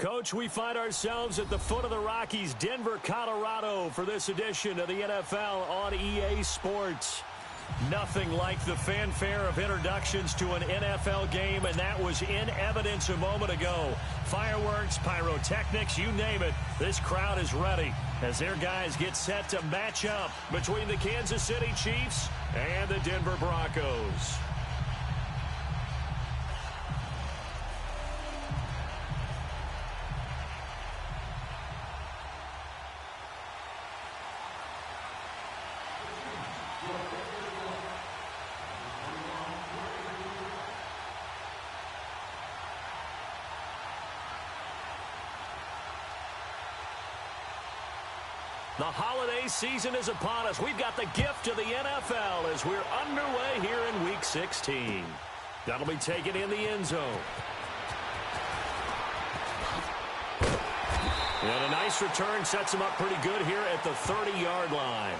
Coach, we find ourselves at the foot of the Rockies, Denver, Colorado, for this edition of the NFL on EA Sports. Nothing like the fanfare of introductions to an NFL game, and that was in evidence a moment ago. Fireworks, pyrotechnics, you name it. This crowd is ready as their guys get set to match up between the Kansas City Chiefs and the Denver Broncos. The holiday season is upon us. We've got the gift of the NFL as we're underway here in Week 16. That'll be taken in the end zone. And a nice return sets him up pretty good here at the 30-yard line.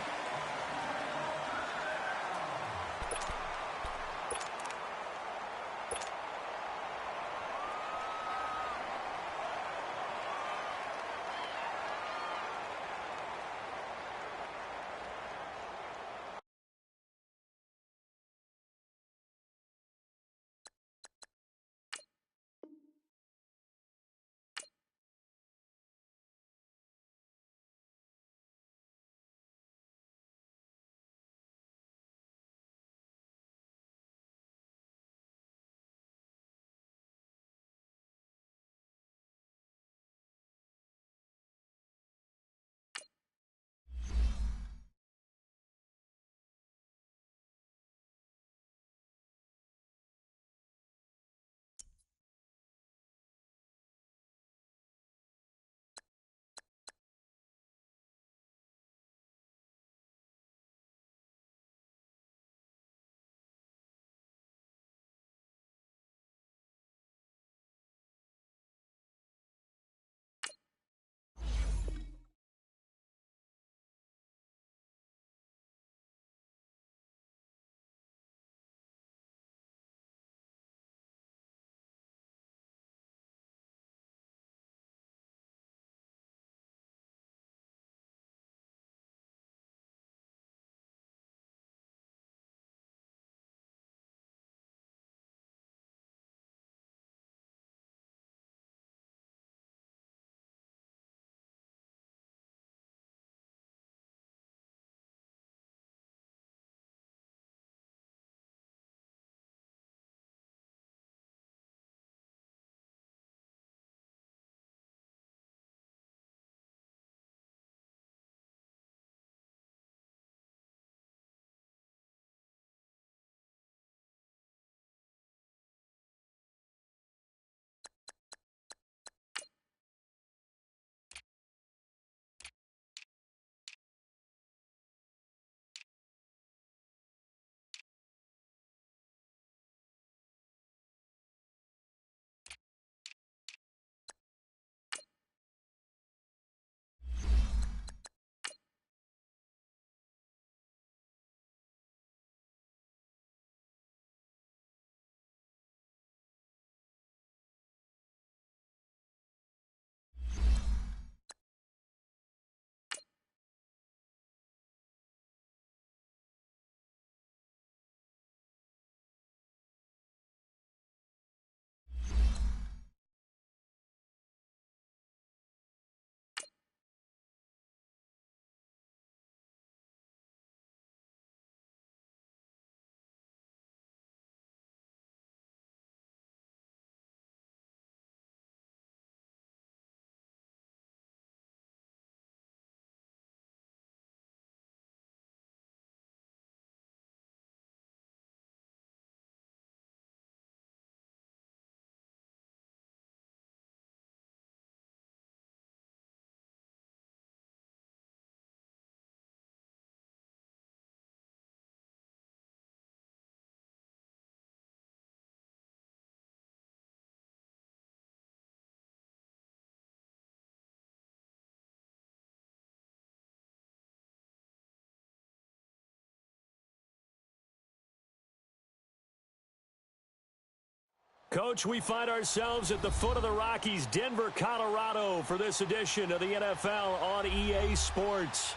Coach, we find ourselves at the foot of the Rockies, Denver, Colorado, for this edition of the NFL on EA Sports.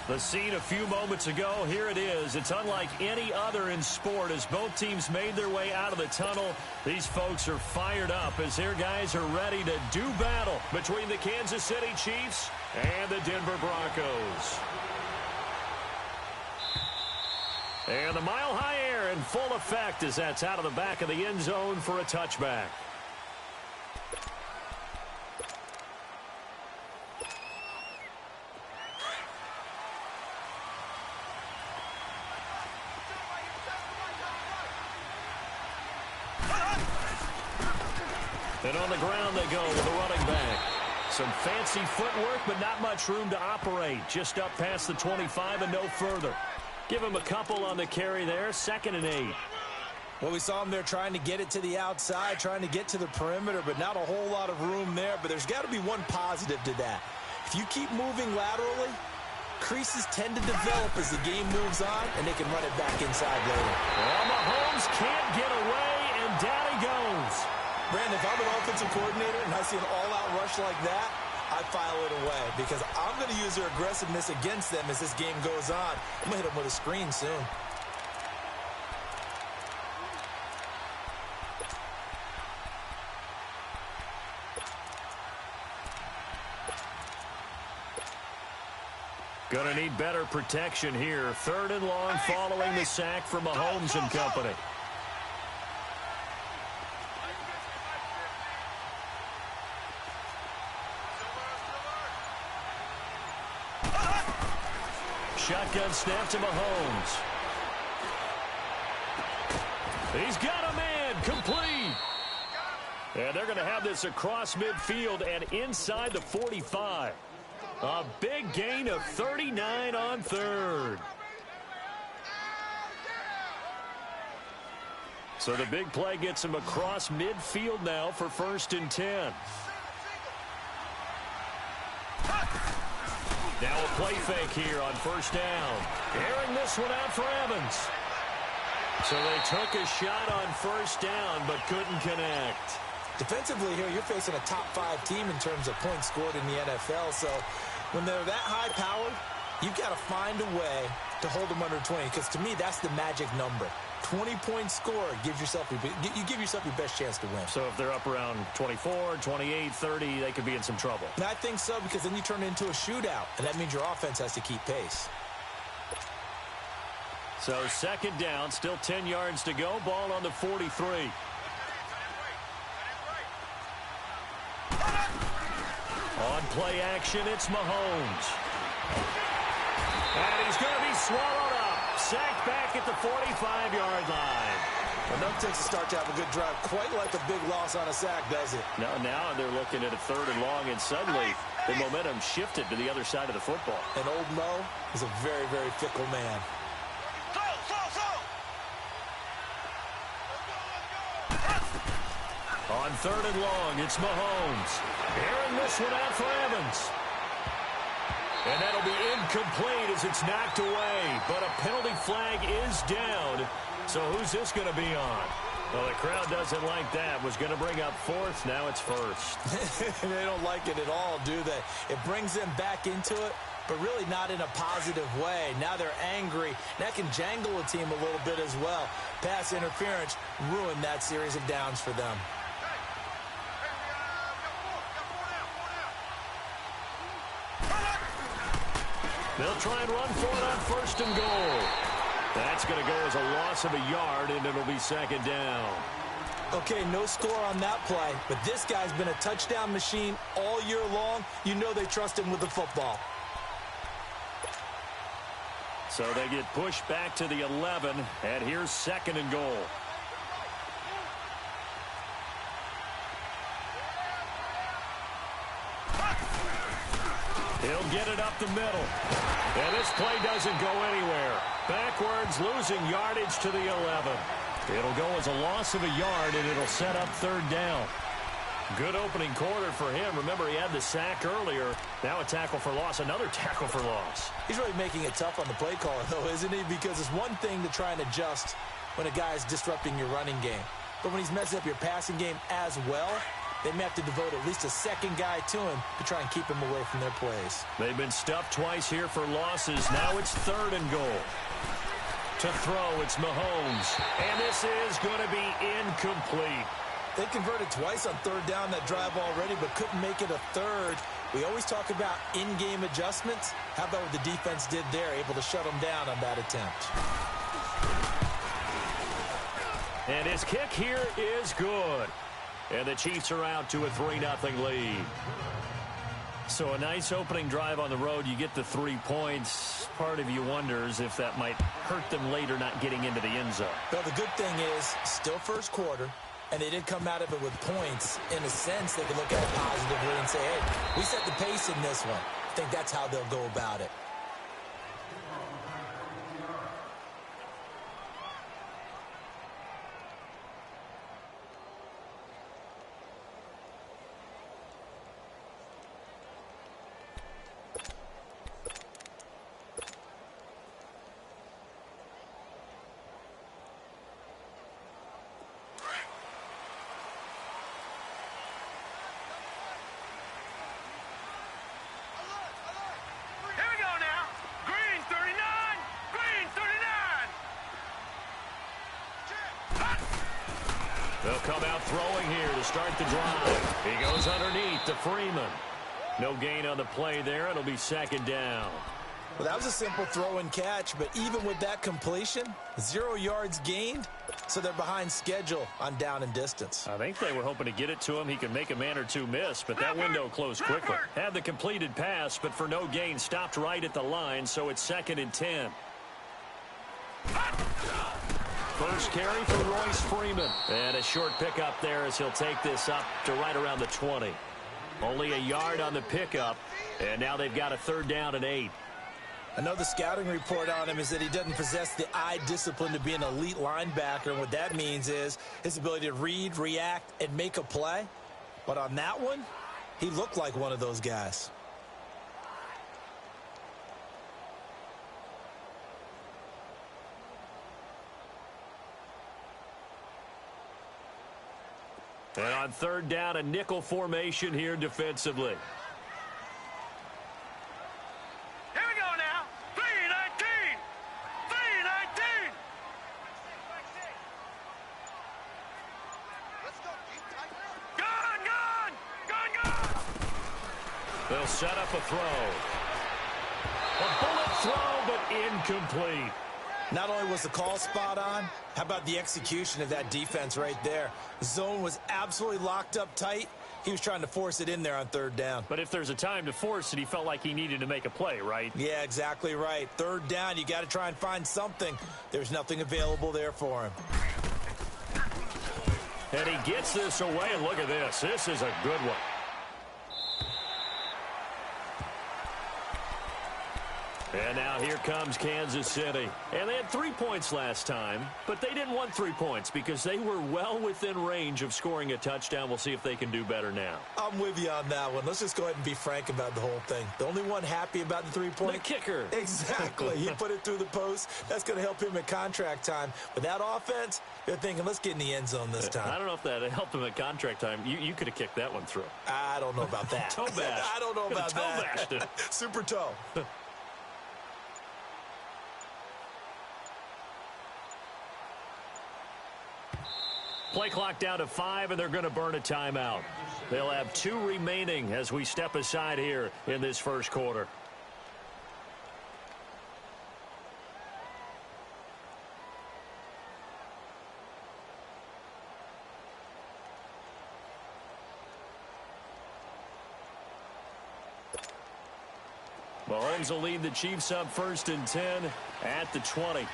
The scene a few moments ago, here it is. It's unlike any other in sport as both teams made their way out of the tunnel. These folks are fired up as their guys are ready to do battle between the Kansas City Chiefs and the Denver Broncos. And the mile-high air in full effect as that's out of the back of the end zone for a touchback. And on the ground they go with a running back. Some fancy footwork, but not much room to operate. Just up past the 25 and no further. Give him a couple on the carry there, 2nd and 8. Well, we saw him there trying to get it to the outside, trying to get to the perimeter, but not a whole lot of room there. But there's got to be one positive to that. If you keep moving laterally, creases tend to develop as the game moves on, and they can run it back inside later. Well, Mahomes can't get away, and down he goes. Brandon, if I'm an offensive coordinator and I see an all-out rush like that, I file it away because I'm going to use their aggressiveness against them as this game goes on. I'm going to hit them with a screen soon. Going to need better protection here. 3rd and long following the sack from Mahomes and company. Shotgun snap to Mahomes. He's got a man, complete. And they're going to have this across midfield and inside the 45. A big gain of 39 on 3rd. So the big play gets him across midfield now for 1st and 10. Now a play fake here on 1st down. Airing this one out for Evans. So they took a shot on 1st down but couldn't connect. Defensively here, you're facing a top 5 team in terms of points scored in the NFL. So when they're that high-powered, you've got to find a way to hold them under 20 because to me, that's the magic number. 20-point score gives yourself you give yourself your best chance to win. So if they're up around 24, 28, 30, they could be in some trouble. And I think so because then you turn it into a shootout, and that means your offense has to keep pace. So 2nd down, still 10 yards to go. Ball on the 43. On play action, it's Mahomes. And he's going to be swallowed up. Sacked back at the 45-yard line. Well, no takes a start to have a good drive. Quite like a big loss on a sack, does it? No, now they're looking at a 3rd and long, and suddenly the momentum shifted to the other side of the football. And old Mo is a very, very fickle man. On 3rd and long, it's Mahomes. Airing this one out for Evans. And that'll be incomplete as it's knocked away. But a penalty flag is down. So who's this going to be on? Well, the crowd doesn't like that. Was going to bring up 4th. Now it's 1st. They don't like it at all, do they? It brings them back into it, but really not in a positive way. Now they're angry. That can jangle a team a little bit as well. Pass interference ruined that series of downs for them. They'll try and run for it on 1st and goal. That's going to go as a loss of a yard, and it'll be 2nd down. Okay, no score on that play, but this guy's been a touchdown machine all year long. You know they trust him with the football. So they get pushed back to the 11, and here's 2nd and goal. He'll get it up the middle. And this play doesn't go anywhere. Backwards, losing yardage to the 11. It'll go as a loss of a yard, and it'll set up 3rd down. Good opening quarter for him. Remember, he had the sack earlier. Now a tackle for loss, another tackle for loss. He's really making it tough on the play caller, though, isn't he? Because it's one thing to try and adjust when a guy is disrupting your running game. but when he's messing up your passing game as well, they may have to devote at least a second guy to him to try and keep him away from their plays. They've been stuffed twice here for losses. Now it's 3rd and goal. To throw, it's Mahomes. And this is going to be incomplete. They converted twice on 3rd down that drive already, but couldn't make it a 3rd. We always talk about in-game adjustments. How about what the defense did there, able to shut them down on that attempt. And his kick here is good. And the Chiefs are out to a 3-0 lead. So a nice opening drive on the road. You get the 3 points. Part of you wonders if that might hurt them later not getting into the end zone. Well, the good thing is, still first quarter, and they did come out of it with points. In a sense, they could look at it positively and say, hey, we set the pace in this one. I think that's how they'll go about it. They'll come out throwing here to start the drive. He goes underneath to Freeman. No gain on the play there. It'll be 2nd down. Well, that was a simple throw and catch, but even with that completion, 0 yards gained, so they're behind schedule on down and distance. I think they were hoping to get it to him. He could make a man or two miss, but that window closed quickly. Had the completed pass, but for no gain, stopped right at the line, so it's 2nd and 10. First carry for Royce Freeman. And a short pickup there as he'll take this up to right around the 20. Only a yard on the pickup, and now they've got a 3rd down and 8. I know the scouting report on him is that he doesn't possess the eye discipline to be an elite linebacker, and what that means is his ability to read, react, and make a play. But on that one, he looked like one of those guys. And on 3rd down, a nickel formation here defensively. Here we go now. 3-19. 3-19. Let's go. Gone. They'll set up a throw. A bullet throw, but incomplete. Not only was the call spot on, how about the execution of that defense right there? The zone was absolutely locked up tight. He was trying to force it in there on 3rd down. But if there's a time to force it, he felt like he needed to make a play, right? Yeah, exactly right. 3rd down, you got to try and find something. There's nothing available there for him. And he gets this away, and look at this. This is a good one. And now here comes Kansas City. And they had 3 points last time, but they didn't want 3 points because they were well within range of scoring a touchdown. We'll see if they can do better now. I'm with you on that one. Let's just go ahead and be frank about the whole thing. The only one happy about the 3-point? The kicker. Exactly. He put it through the post. That's going to help him at contract time. With that offense, they're thinking, let's get in the end zone this time. I don't know if that helped him at contract time. You could have kicked that one through. I don't know about that. Toe bash. I don't know about toe that. Bashed it. Super toe. Play clock down to 5, and they're going to burn a timeout. They'll have 2 remaining as we step aside here in this first quarter. Mahomes will lead the Chiefs up 1st and 10 at the 20.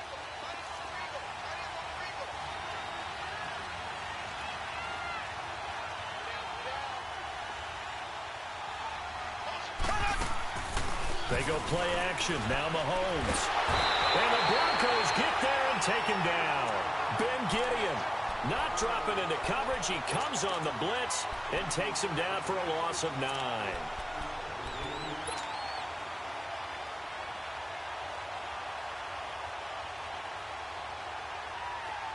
They go play action. Now Mahomes. And the Broncos get there and take him down. Ben Gideon not dropping into coverage. He comes on the blitz and takes him down for a loss of 9.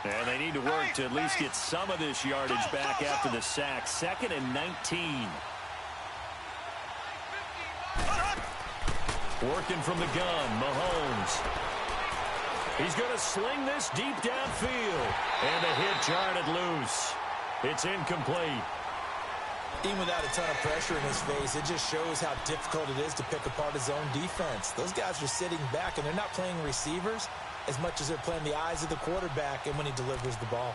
And they need to work to at least get some of this yardage back after the sack. 2nd and 19. Working from the gun, Mahomes. He's going to sling this deep downfield. And the hit jarred loose. It's incomplete. Even without a ton of pressure in his face, it just shows how difficult it is to pick apart his own defense. Those guys are sitting back, and they're not playing receivers as much as they're playing the eyes of the quarterback and when he delivers the ball.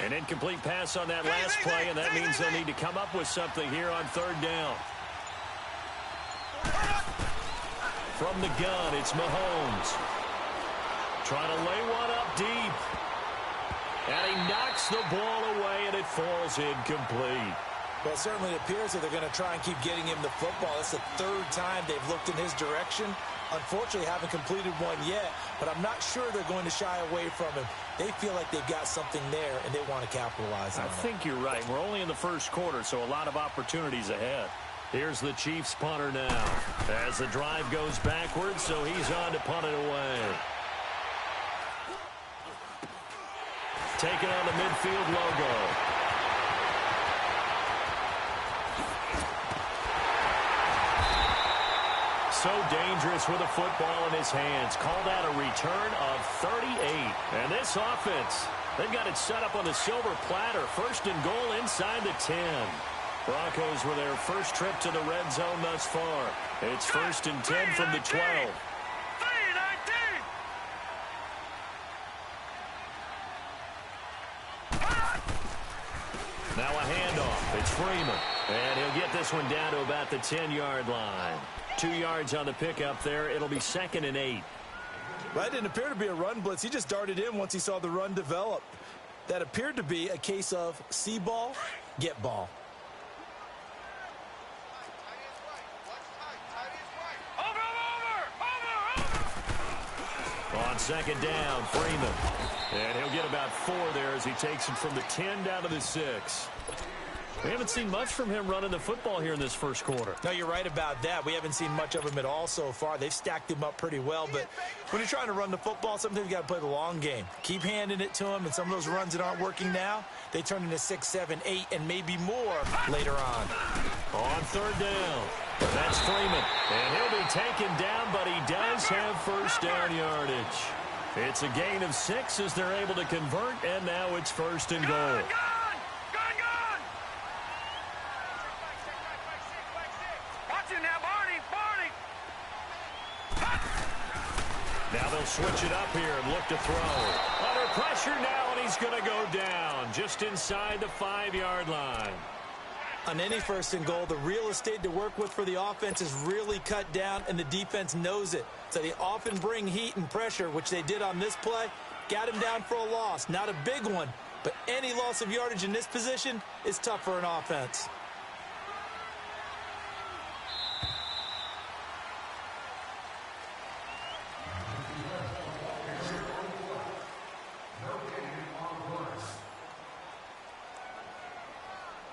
An incomplete pass on that last play, and that means they'll need to come up with something here on 3rd down. From the gun, it's Mahomes. Trying to lay one up deep. And he knocks the ball away, and it falls incomplete. Well, it certainly appears that they're going to try and keep getting him the football. It's the 3rd time they've looked in his direction. Unfortunately, haven't completed one yet, but I'm not sure they're going to shy away from him. They feel like they've got something there, and they want to capitalize on it. I think you're right. We're only in the 1st quarter, so a lot of opportunities ahead. Here's the Chiefs punter now. As the drive goes backwards, so he's on to punt it away. Taking on the midfield logo. So dangerous with a football in his hands. Call that a return of 38. And this offense, they've got it set up on the silver platter. 1st and goal inside the 10. Broncos with their first trip to the red zone thus far. It's 1st and 10 from the 12. Now a handoff. It's Freeman. And he'll get this one down to about the 10-yard line. 2 yards on the pickup there. It'll be 2nd and 8. Well, that didn't appear to be a run blitz. He just darted in once he saw the run develop. That appeared to be a case of see ball, get ball. On 2nd down, Freeman. And he'll get about 4 there as he takes it from the 10 down to the 6. We haven't seen much from him running the football here in this 1st quarter. No, you're right about that. We haven't seen much of him at all so far. They've stacked him up pretty well, but when you're trying to run the football, sometimes you got to play the long game. Keep handing it to him, and some of those runs that aren't working now, they turn into 6, 7, 8, and maybe more later on. On 3rd down, that's Freeman. And he'll be taken down, but he does have 1st down yardage. It's a gain of 6 as they're able to convert, and now it's 1st and goal. Now they'll switch it up here and look to throw. Under pressure now, and he's going to go down just inside the 5-yard line. On any 1st and goal, the real estate to work with for the offense is really cut down, and the defense knows it. So they often bring heat and pressure, which they did on this play. Got him down for a loss. Not a big one, but any loss of yardage in this position is tough for an offense.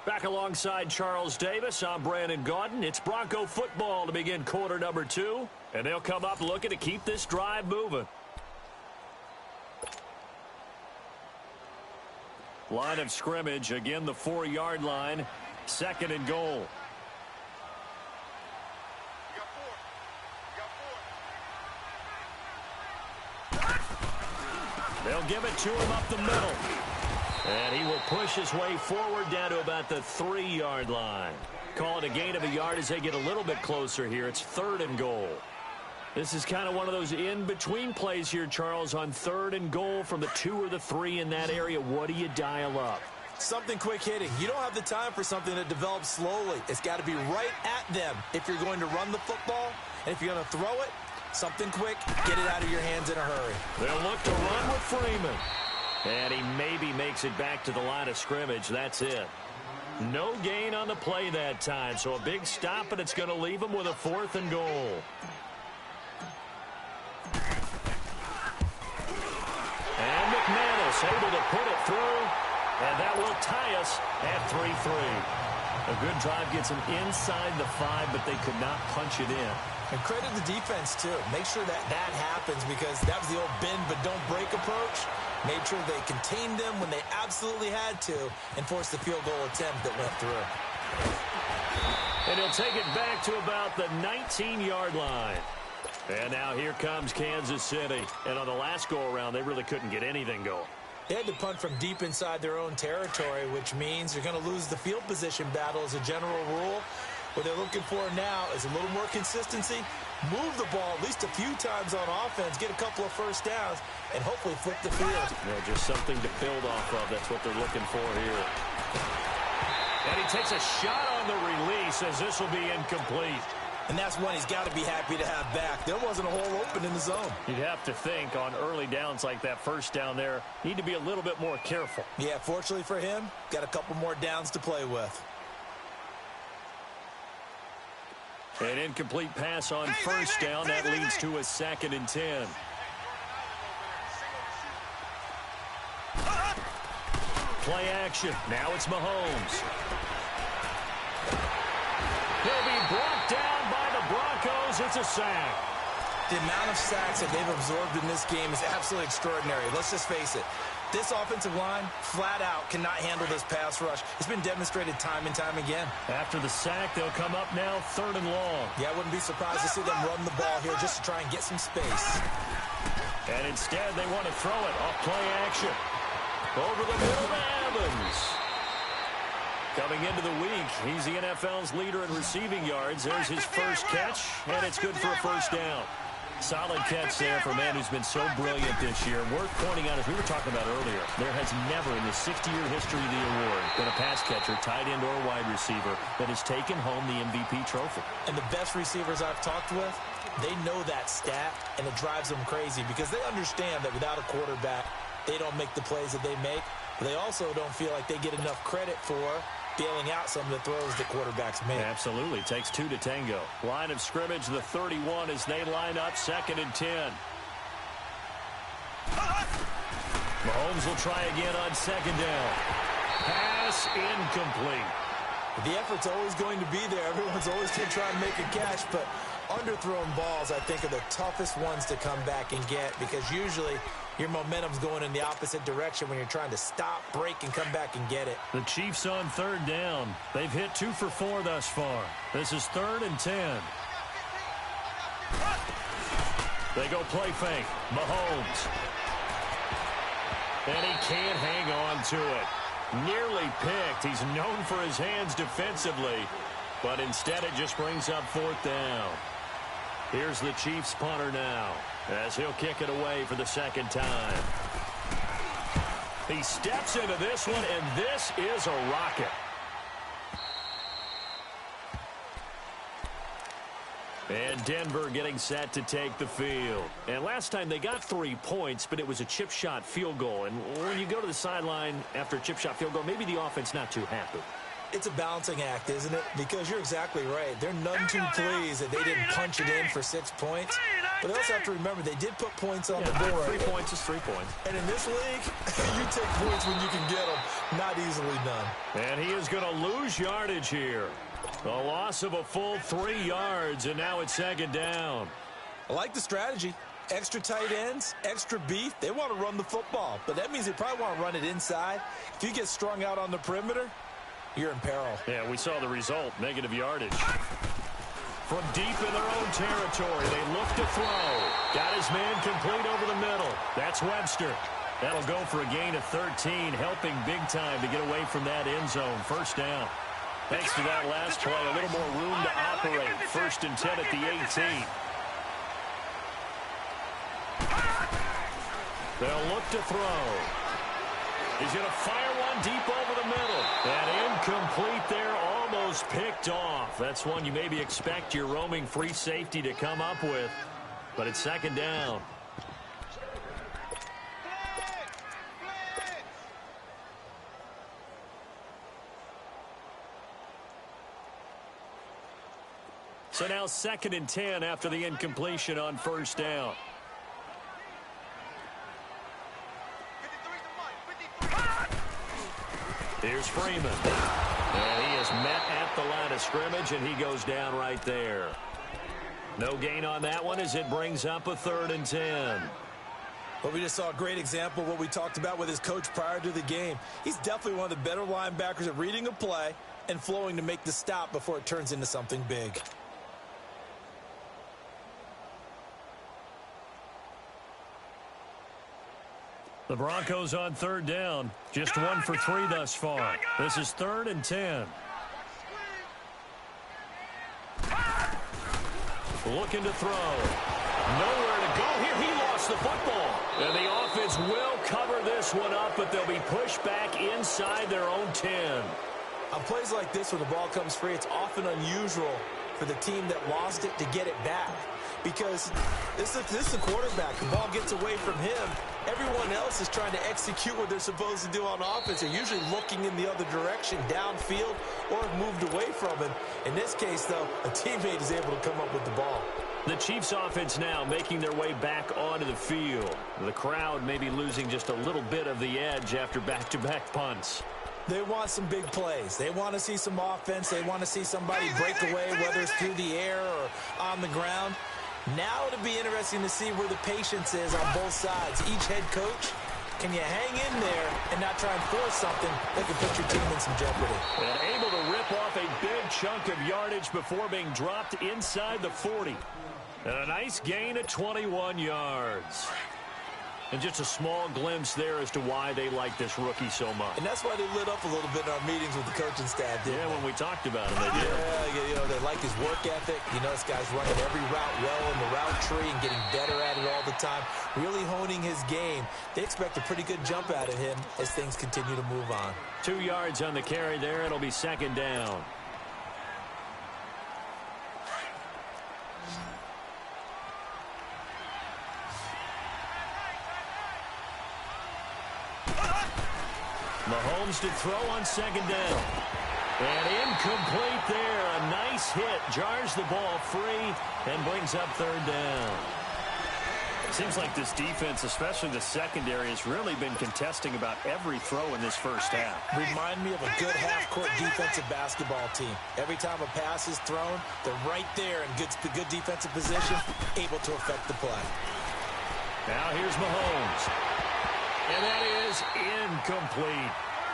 Back alongside Charles Davis, I'm Brandon Gaudin. It's Bronco football to begin quarter number 2. And they'll come up looking to keep this drive moving. Line of scrimmage, again the 4-yard line. 2nd and goal. They'll give it to him up the middle. And he will push his way forward down to about the 3-yard line. Call it a gain of a yard as they get a little bit closer here. It's 3rd and goal. This is kind of one of those in-between plays here, Charles, on 3rd and goal from the 2 or the 3 in that area. What do you dial up? Something quick hitting. You don't have the time for something that develops slowly. It's got to be right at them if you're going to run the football. And if you're going to throw it, something quick, get it out of your hands in a hurry. They'll look to run with Freeman. And he maybe makes it back to the line of scrimmage. That's it. No gain on the play that time. So a big stop, and it's going to leave him with a 4th and goal. And McManus able to put it through. And that will tie us at 3-3. A good drive gets them inside the 5, but they could not punch it in. And credit the defense, too. Make sure that happens because that was the old bend but don't break approach. Made sure they contained them when they absolutely had to and forced the field goal attempt that went through. And he'll take it back to about the 19-yard line. And now here comes Kansas City. And on the last go-around, they really couldn't get anything going. They had to punt from deep inside their own territory, which means you're going to lose the field position battle as a general rule. What they're looking for now is a little more consistency, move the ball at least a few times on offense, get a couple of first downs, and hopefully flip the field. Yeah, just something to build off of. That's what they're looking for here. And he takes a shot on the release as this will be incomplete. And that's one he's got to be happy to have back. There wasn't a hole open in the zone. You'd have to think on early downs like that first down there, need to be a little bit more careful. Yeah, fortunately for him, got a couple more downs to play with. An incomplete pass on first down. That leads to a 2nd and 10. Play action. Now it's Mahomes. He'll be brought down by the Broncos. It's a sack. The amount of sacks that they've absorbed in this game is absolutely extraordinary. Let's just face it. This offensive line, flat out, cannot handle this pass rush. It's been demonstrated time and time again. After the sack, they'll come up now 3rd and long. Yeah, I wouldn't be surprised to see them run the ball here just to try and get some space. And instead, they want to throw it off play action. Over the middle to Evans. Coming into the week, he's the NFL's leader in receiving yards. There's his first catch, and it's good for a first down. Solid catch there for a man who's been so brilliant this year. Worth pointing out, as we were talking about earlier, there has never in the 60-year history of the award been a pass catcher, tight end, or wide receiver that has taken home the MVP trophy. And the best receivers I've talked with, they know that stat, and it drives them crazy because they understand that without a quarterback, they don't make the plays that they make. But they also don't feel like they get enough credit for bailing out some of the throws that quarterbacks make. Absolutely. Takes 2 to tango. Line of scrimmage, the 31 as they line up 2nd and 10. Mahomes will try again on 2nd down. Pass incomplete. The effort's always going to be there. Everyone's always going to try and make a catch, but underthrown balls, I think, are the toughest ones to come back and get because usually your momentum's going in the opposite direction when you're trying to stop, break, and come back and get it. The Chiefs on 3rd down. They've hit 2 for 4 thus far. This is 3rd and 10. They go play fake. Mahomes. And he can't hang on to it. Nearly picked. He's known for his hands defensively, but instead it just brings up 4th down. Here's the Chiefs punter now as he'll kick it away for the 2nd time. He steps into this one, and this is a rocket. And Denver getting set to take the field. And last time they got 3 points, but it was a chip shot field goal. And when you go to the sideline after a chip shot field goal, maybe the offense not too happy. It's a balancing act, isn't it? Because you're exactly right. They're none too pleased that they didn't punch it in for 6 points. But they also have to remember they did put points on the board. 3 points is 3 points. And in this league, you take points when you can get them. Not easily done. And he is going to lose yardage here. A loss of a full 3 yards, and now it's 2nd down. I like the strategy. Extra tight ends, extra beef. They want to run the football, but that means they probably want to run it inside. If you get strung out on the perimeter, you're in peril. Yeah, we saw the result, negative yardage. From deep in their own territory, they look to throw. Got his man complete over the middle. That's Webster. That'll go for a gain of 13, helping big time to get away from that end zone. First down. Thanks to that last play, a little more room to operate. 1st and 10 at the 18. They'll look to throw. He's going to fire one deep over the middle. And incomplete there, almost picked off. That's one you maybe expect your roaming free safety to come up with. But it's 2nd down. So now 2nd and 10 after the incompletion on 1st down. Here's Freeman. And he is met at the line of scrimmage, and he goes down right there. No gain on that one as it brings up a 3rd and 10. Well, we just saw a great example of what we talked about with his coach prior to the game. He's definitely one of the better linebackers at reading a play and flowing to make the stop before it turns into something big. The Broncos on 3rd down. Just 1 for 3 thus far. This is 3rd and 10. Looking to throw. Nowhere to go here. He lost the football. And the offense will cover this one up, but they'll be pushed back inside their own 10. On plays like this, when the ball comes free, it's often unusual for the team that lost it to get it back. Because this is the quarterback. The ball gets away from him. Everyone else is trying to execute what they're supposed to do on offense. They're usually looking in the other direction, downfield, or have moved away from it. In this case, though, a teammate is able to come up with the ball. The Chiefs offense now making their way back onto the field. The crowd may be losing just a little bit of the edge after back-to-back punts. They want some big plays. They want to see some offense. They want to see somebody break away, whether it's through the air or on the ground. Now it'll be interesting to see where the patience is on both sides. Each head coach, can you hang in there and not try and force something that can put your team in some jeopardy? And able to rip off a big chunk of yardage before being dropped inside the 40. And a nice gain of 21 yards. And just a small glimpse there as to why they like this rookie so much. And that's why they lit up a little bit in our meetings with the coaching staff, didn't they? When we talked about him, they did. Yeah, you know, they like his work ethic. You know, this guy's running every route well in the route tree and getting better at it all the time, really honing his game. They expect a pretty good jump out of him as things continue to move on. 2 yards on the carry there. It'll be 2nd down. Mahomes to throw on 2nd down. And incomplete there. A nice hit. Jars the ball free and brings up 3rd down. Seems like this defense, especially the secondary, has really been contesting about every throw in this first half. Remind me of a good half-court defensive basketball team. Every time a pass is thrown, they're right there in good defensive position, able to affect the play. Now here's Mahomes. And that is incomplete.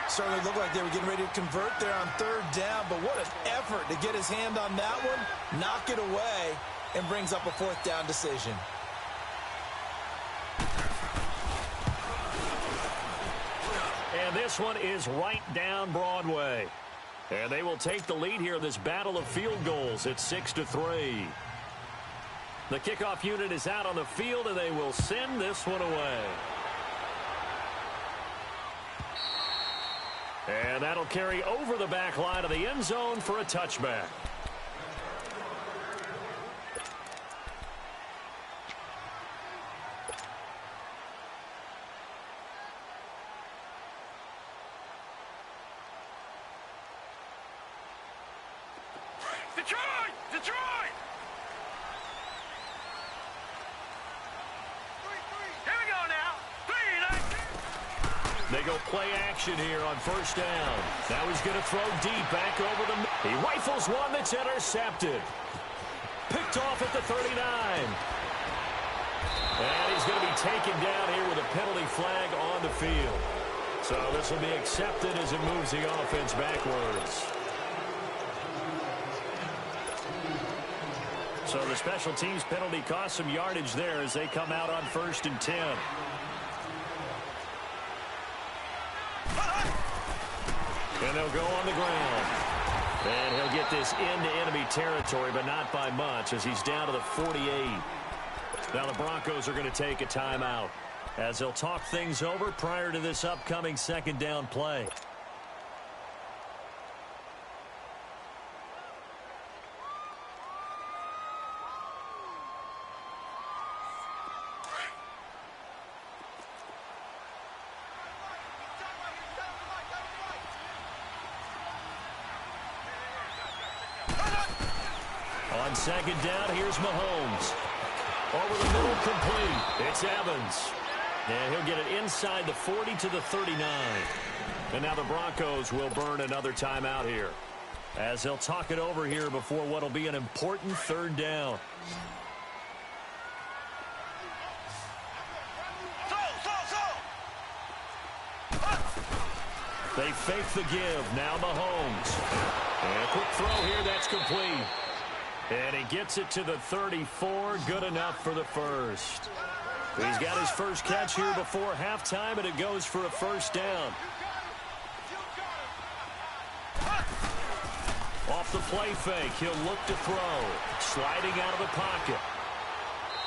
Certainly looked like they were getting ready to convert there on 3rd down, but what an effort to get his hand on that one, knock it away, and brings up a 4th down decision. And this one is right down Broadway. And they will take the lead here in this battle of field goals at 6-3. The kickoff unit is out on the field, and they will send this one away. And that'll carry over the back line of the end zone for a touchback. Detroit! Detroit! Here we go now. 3-19. They go play action here on 1st down. Now he's going to throw deep back over the... He rifles one that's intercepted. Picked off at the 39. And he's going to be taken down here with a penalty flag on the field. So this will be accepted as it moves the offense backwards. So the special teams penalty cost some yardage there as they come out on 1st and 10. And they'll go on the ground. And he'll get this into enemy territory, but not by much as he's down to the 48. Now the Broncos are going to take a timeout as they'll talk things over prior to this upcoming 2nd down play. On 2nd down, here's Mahomes. Over the middle, complete. It's Evans. And he'll get it inside the 40 to the 39. And now the Broncos will burn another timeout here, as they'll talk it over here before what will be an important third down. They fake the give. Now Mahomes. And a quick throw here. That's complete. And he gets it to the 34. Good enough for the first. He's got his first catch here before halftime, and it goes for a first down. Off the play fake, he'll look to throw. Sliding out of the pocket.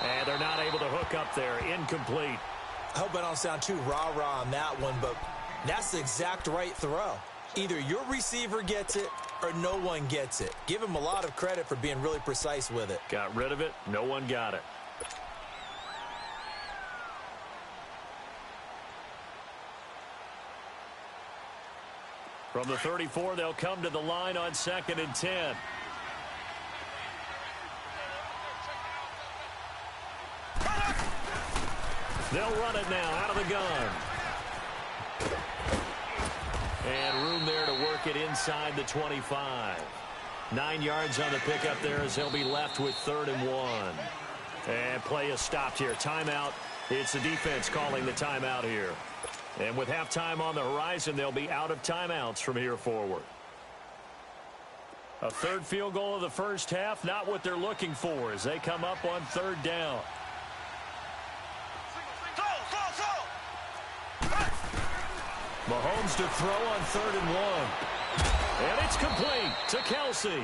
And they're not able to hook up there. Incomplete. I hope I don't sound too rah-rah on that one, but that's the exact right throw. Either your receiver gets it or no one gets it. Give him a lot of credit for being really precise with it. Got rid of it. No one got it. From the 34, they'll come to the line on 2nd and 10. They'll run it now out of the gun. And room there to work it inside the 25. 9 yards on the pickup there as they'll be left with 3rd and 1. And play is stopped here. Timeout. It's the defense calling the timeout here. And with halftime on the horizon, they'll be out of timeouts from here forward. A third field goal of the first half, not what they're looking for as they come up on 3rd down. Mahomes to throw on 3rd and 1. And it's complete to Kelsey.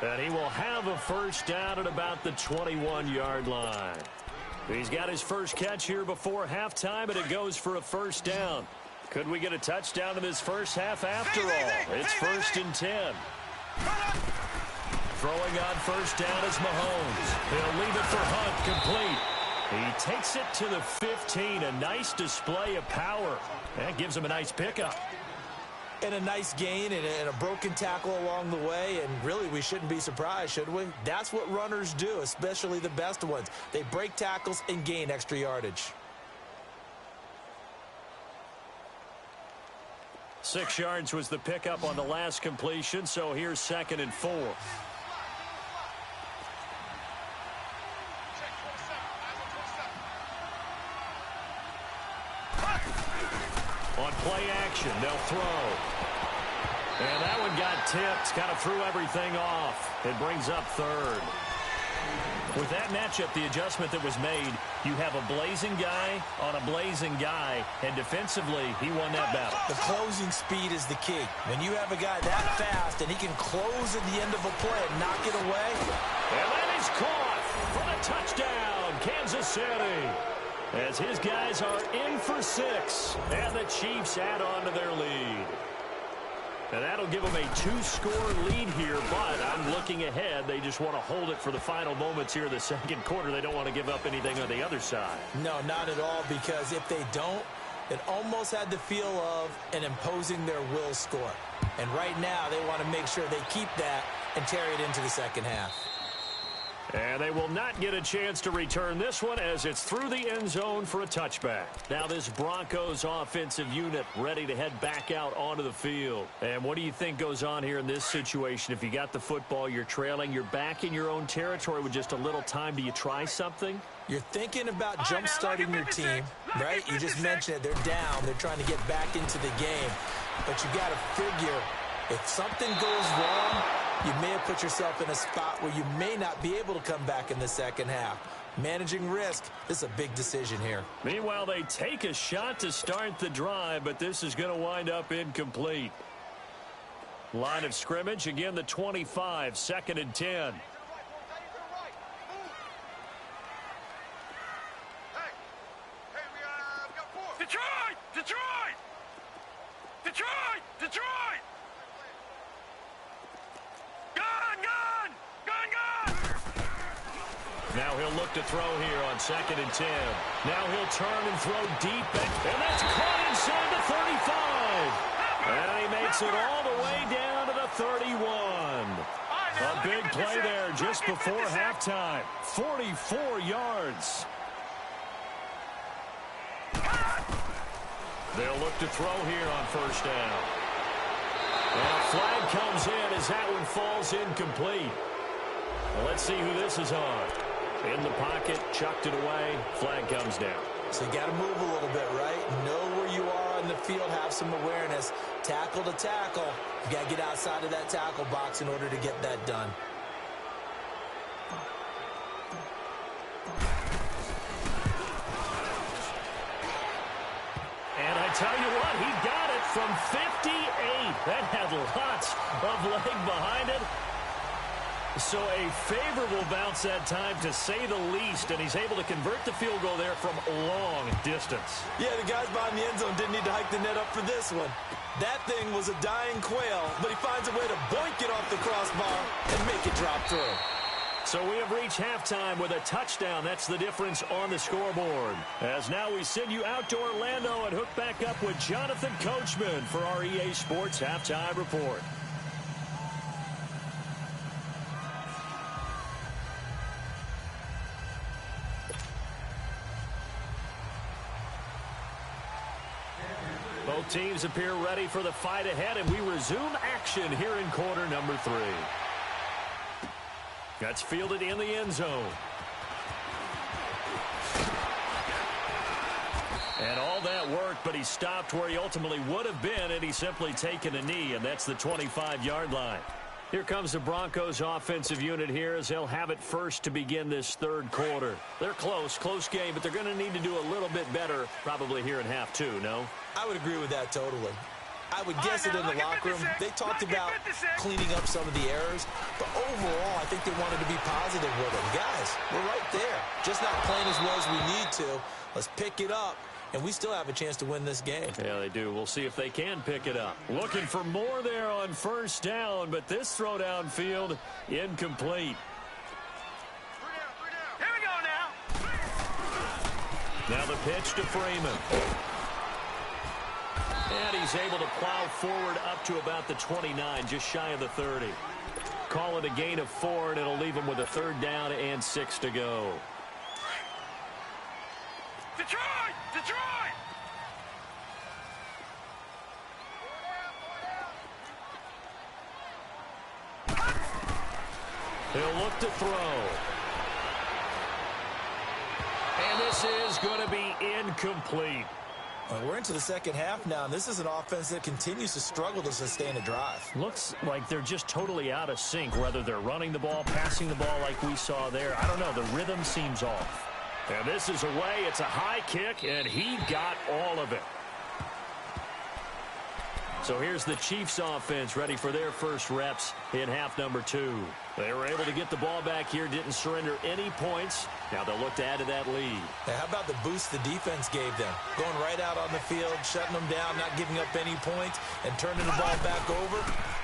And he will have a first down at about the 21-yard line. He's got his first catch here before halftime, and it goes for a first down. Could we get a touchdown in this first half after all? It's 1st and 10. Throwing on first down is Mahomes. He'll leave it for Hunt, complete. He takes it to the 15. A nice display of power. That gives him a nice pickup. And a nice gain and a broken tackle along the way. And really, we shouldn't be surprised, should we? That's what runners do, especially the best ones. They break tackles and gain extra yardage. 6 yards was the pickup on the last completion, so here's 2nd and 4. On play action, they'll throw. And that one got tipped, kind of threw everything off. It brings up 3rd. With that matchup, the adjustment that was made, you have a blazing guy on a blazing guy, and defensively, he won that battle. The closing speed is the key. When you have a guy that fast and he can close at the end of a play and knock it away. And that is caught for the touchdown, Kansas City. As his guys are in for 6, and the Chiefs add on to their lead. And that'll give them a 2-score lead here, but I'm looking ahead. They just want to hold it for the final moments here in the 2nd quarter. They don't want to give up anything on the other side. No, not at all, because if they don't, it almost had the feel of an imposing their will score. And right now, they want to make sure they keep that and carry it into the 2nd half. And they will not get a chance to return this one as it's through the end zone for a touchback. Now this Broncos offensive unit ready to head back out onto the field. And what do you think goes on here in this situation? If you got the football, you're trailing, you're back in your own territory with just a little time. Do you try something? You're thinking about jump-starting your team, right? You just mentioned it. They're down. They're trying to get back into the game. But you got to figure if something goes wrong, you may have put yourself in a spot where you may not be able to come back in the 2nd half. Managing risk, this is a big decision here. Meanwhile, they take a shot to start the drive, but this is going to wind up incomplete. Line of scrimmage, again the 25, 2nd and 10. Detroit! Detroit! Detroit! Detroit! Gun! Now he'll look to throw here on 2nd and 10. Now he'll turn and throw deep, and that's caught inside the 35. And he makes it all the way down to the 31. A big play there just before halftime. 44 yards. They'll look to throw here on first down. And a flag comes in as that one falls incomplete. Well, let's see who this is on. In the pocket, chucked it away, flag comes down. So you got to move a little bit, right? Know where you are on the field, have some awareness. Tackle to tackle. You got to get outside of that tackle box in order to get that done. And I tell you what, he got it from 58. That had lots of leg behind it. So a favorable bounce that time, to say the least, and he's able to convert the field goal there from long distance. Yeah, the guys behind the end zone didn't need to hike the net up for this one. That thing was a dying quail, but he finds a way to boink it off the crossbar and make it drop through. So we have reached halftime with a touchdown. That's the difference on the scoreboard. As now we send you out to Orlando and hook back up with Jonathan Coachman for our EA Sports Halftime Report. Both teams appear ready for the fight ahead, and we resume action here in quarter number 3. That's fielded in the end zone. And all that worked, but he stopped where he ultimately would have been, and he's simply taken a knee, and that's the 25-yard line. Here comes the Broncos offensive unit here as they'll have it first to begin this third quarter. They're close game, but they're going to need to do a little bit better probably here in half 2, no? I would agree with that totally. I would guess it in the locker room. They talked about cleaning up some of the errors, but overall, I think they wanted to be positive with them. Guys, we're right there. Just not playing as well as we need to. Let's pick it up, and we still have a chance to win this game. Yeah, they do. We'll see if they can pick it up. Looking for more there on first down, but this throw downfield incomplete. Here we go now. Now the pitch to Freeman. And he's able to plow forward up to about the 29, just shy of the 30. Call it a gain of 4, and it'll leave him with a 3rd down and 6 to go. Detroit! Detroit! He'll look to throw. And this is going to be incomplete. We're into the second half now, and this is an offense that continues to struggle to sustain a drive. Looks like they're just totally out of sync, whether they're running the ball, passing the ball like we saw there. I don't know. The rhythm seems off. And this is away. It's a high kick, and he got all of it. So here's the Chiefs offense ready for their first reps in half number 2. They were able to get the ball back here, didn't surrender any points. Now they'll look to add to that lead. Now, how about the boost the defense gave them? Going right out on the field, shutting them down, not giving up any points, and turning the ball back over.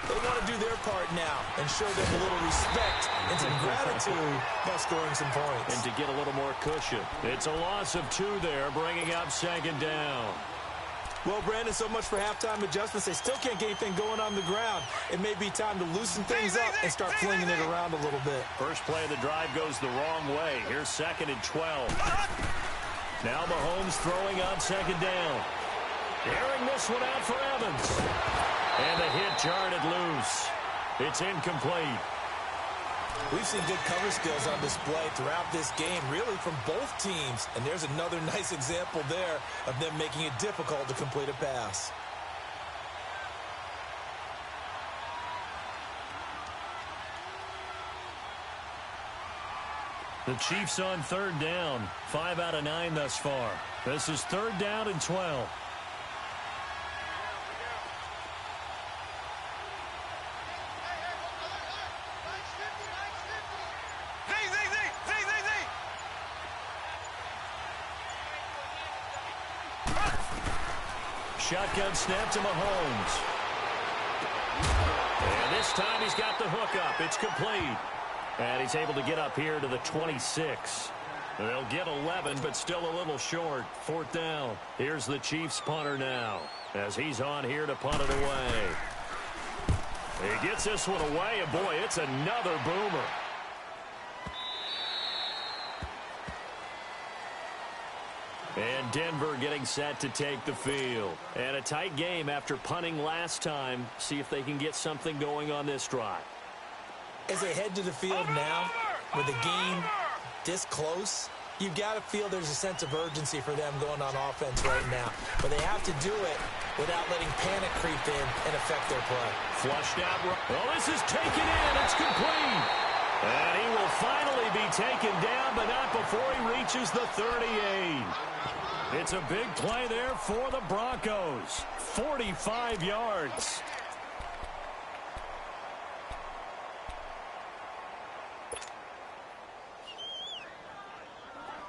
They want to do their part now and show them a little respect and some gratitude by scoring some points. And to get a little more cushion. It's a loss of 2 there, bringing up 2nd down. Well, Brandon, so much for halftime adjustments. They still can't get anything going on the ground. It may be time to loosen things up and start flinging it around a little bit. First play of the drive goes the wrong way. Here's 2nd and 12. Now Mahomes throwing on 2nd down. Airing this one out for Evans. And the hit jarred it loose. It's incomplete. We've seen good cover skills on display throughout this game, really from both teams. And there's another nice example there of them making it difficult to complete a pass. The Chiefs on 3rd down. 5 out of 9 thus far. This is 3rd down and 12. Shotgun snap to Mahomes. And this time he's got the hook up. It's complete. And he's able to get up here to the 26. They'll get 11, but still a little short. 4th down. Here's the Chiefs punter now, as he's on here to punt it away. He gets this one away, and boy, it's another boomer. And Denver getting set to take the field. And a tight game after punting last time. See if they can get something going on this drive. As they head to the field now, with the game this close, you've got to feel there's a sense of urgency for them going on offense right now. But they have to do it without letting panic creep in and affect their play. Flushed out. Well, this is taken in. It's complete. And he will finally be taken down, but not before he reaches the 38. It's a big play there for the Broncos. 45 yards.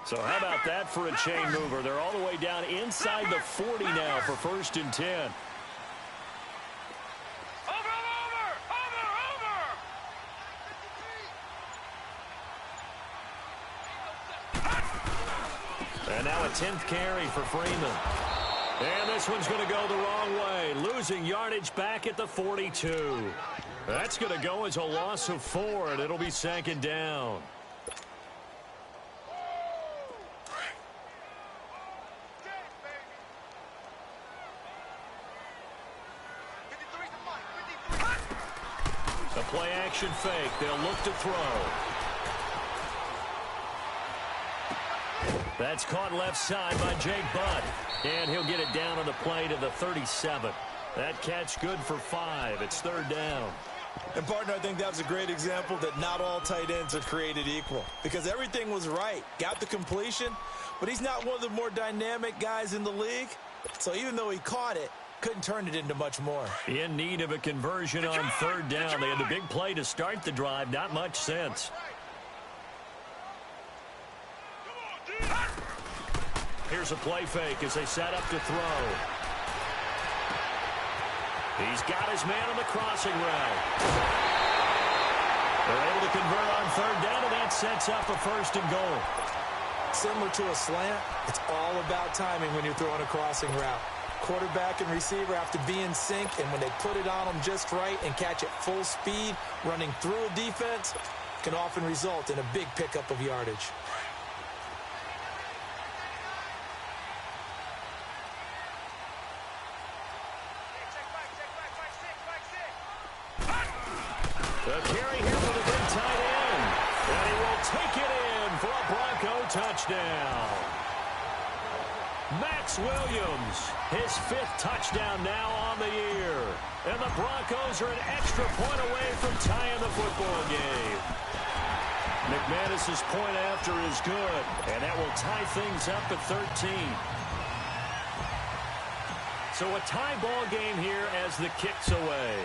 So how about that for a chain mover? They're all the way down inside the 40 now for 1st and 10. And now a 10th carry for Freeman. And this one's going to go the wrong way. Losing yardage back at the 42. That's going to go as a loss of 4, and it'll be 2nd down. The play action fake. They'll look to throw. That's caught left side by Jake Butt. And he'll get it down on the play to the 37. That catch good for 5. It's 3rd down. And, partner, I think that was a great example that not all tight ends are created equal. Because everything was right. Got the completion, but he's not one of the more dynamic guys in the league. So even though he caught it, couldn't turn it into much more. In need of a conversion on 3rd down. They had the big play to start the drive. Not much sense. Here's a play fake as they set up to throw. He's got his man on the crossing route. They're able to convert on 3rd down, and that sets up a 1st and goal. Similar to a slant, it's all about timing when you're throwing a crossing route. Quarterback and receiver have to be in sync, and when they put it on them just right and catch it full speed, running through a defense can often result in a big pickup of yardage. The carry here for the big tight end. And he will take it in for a Bronco touchdown. Max Williams, his 5th touchdown now on the year. And the Broncos are an extra point away from tying the football game. McManus's point after is good, and that will tie things up at 13. So a tie ball game here as the kick's away.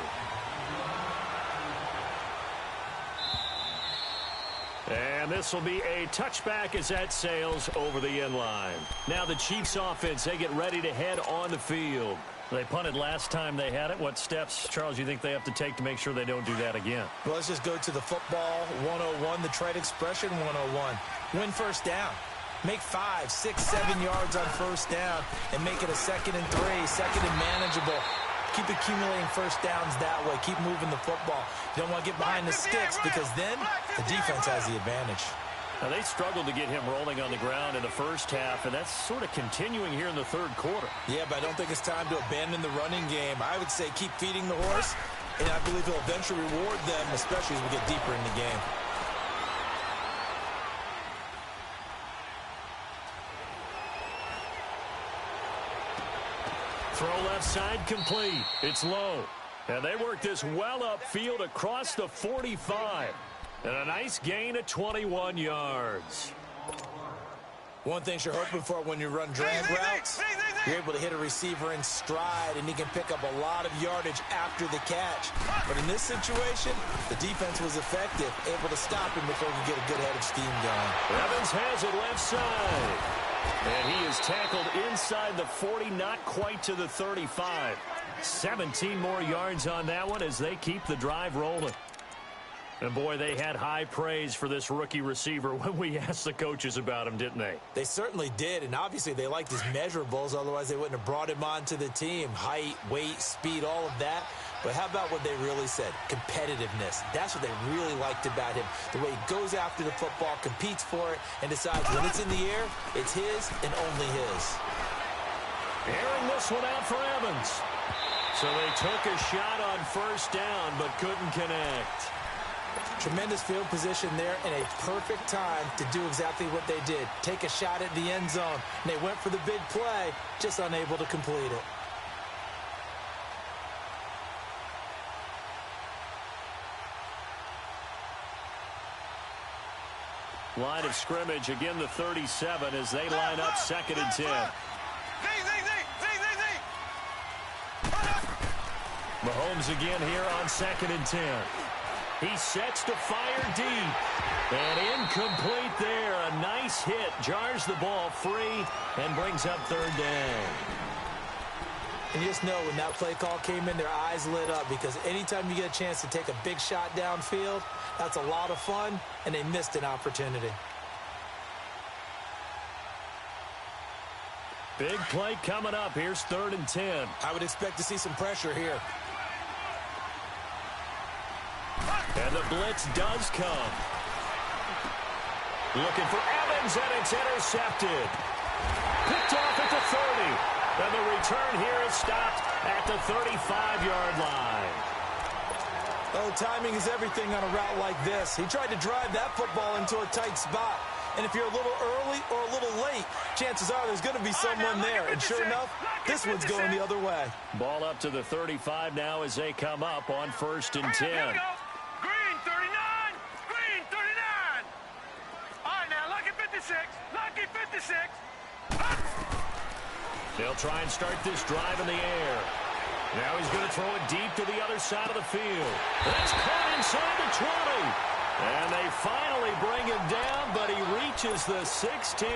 And this will be a touchback as that sails over the end line. Now the Chiefs offense, they get ready to head on the field. They punted last time they had it. What steps, Charles, you think they have to take to make sure they don't do that again? Well, let's just go to the football 101, the trade expression 101. Win 1st down. Make 5, 6, 7 yards on 1st down and make it a 2nd and 3, 2nd and manageable. Keep accumulating 1st downs that way. Keep moving the football. You don't want to get behind the sticks because then the defense has the advantage. Now, they struggled to get him rolling on the ground in the 1st half, and that's sort of continuing here in the 3rd quarter. Yeah, but I don't think it's time to abandon the running game. I would say keep feeding the horse, and I believe he'll eventually reward them, especially as we get deeper in the game. Throw left side complete. It's low. And they work this well upfield across the 45. And a nice gain of 21 yards. One thing you're hoping for when you run drag routes, you're able to hit a receiver in stride, and he can pick up a lot of yardage after the catch. But in this situation, the defense was effective, able to stop him before he could get a good head of steam going. Evans has it left side. And he is tackled inside the 40, not quite to the 35. 17 more yards on that one as they keep the drive rolling. And, boy, they had high praise for this rookie receiver when we asked the coaches about him, didn't they? They certainly did, and obviously they liked his measurables. Otherwise, they wouldn't have brought him onto the team. Height, weight, speed, all of that. But how about what they really said? Competitiveness. That's what they really liked about him. The way he goes after the football, competes for it, and decides when it's in the air, it's his and only his. Airing this one out for Evans. So they took a shot on first down, but couldn't connect. Tremendous field position there and a perfect time to do exactly what they did. Take a shot at the end zone. And they went for the big play, just unable to complete it. Line of scrimmage, again the 37 as they line up 2nd and 10. Mahomes again here on 2nd and 10. He sets to fire deep. And incomplete there. A nice hit. Jars the ball free and brings up 3rd down. And you just know when that play call came in, their eyes lit up because anytime you get a chance to take a big shot downfield, that's a lot of fun, and they missed an opportunity. Big play coming up. Here's 3rd and 10. I would expect to see some pressure here. And the blitz does come. Looking for Evans, and it's intercepted. Picked off at the 30. And the return here is stopped at the 35-yard line. Oh, timing is everything on a route like this. He tried to drive that football into a tight spot. And if you're a little early or a little late, chances are there's going to be someone there. And sure enough, this one's going the other way. Ball up to the 35 now as they come up on 1st and 10. Here we go. Green 39. Green 39. All right, now, lucky 56. Lucky 56. They'll try and start this drive in the air. Now he's going to throw it deep to the other side of the field. That's caught inside the 20. And they finally bring him down, but he reaches the 16. In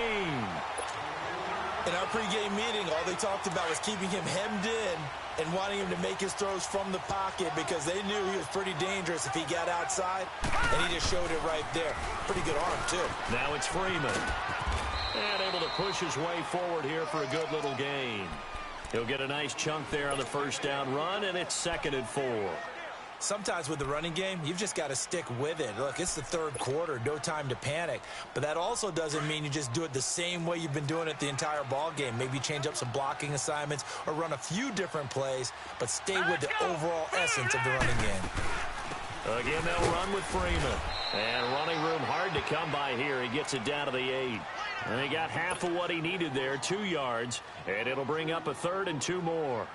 our pregame meeting, all they talked about was keeping him hemmed in and wanting him to make his throws from the pocket because they knew he was pretty dangerous if he got outside, and he just showed it right there. Pretty good arm, too. Now it's Freeman. And able to push his way forward here for a good little gain. He'll get a nice chunk there on the 1st down run, and it's 2nd and 4. Sometimes with the running game, you've just got to stick with it. Look, it's the 3rd quarter, no time to panic. But that also doesn't mean you just do it the same way you've been doing it the entire ball game. Maybe change up some blocking assignments or run a few different plays, but stay with the overall essence of the running game. Again, they'll run with Freeman. And running room hard to come by here. He gets it down to the 8. And he got half of what he needed there, 2 yards. And it'll bring up a 3rd and 2 more.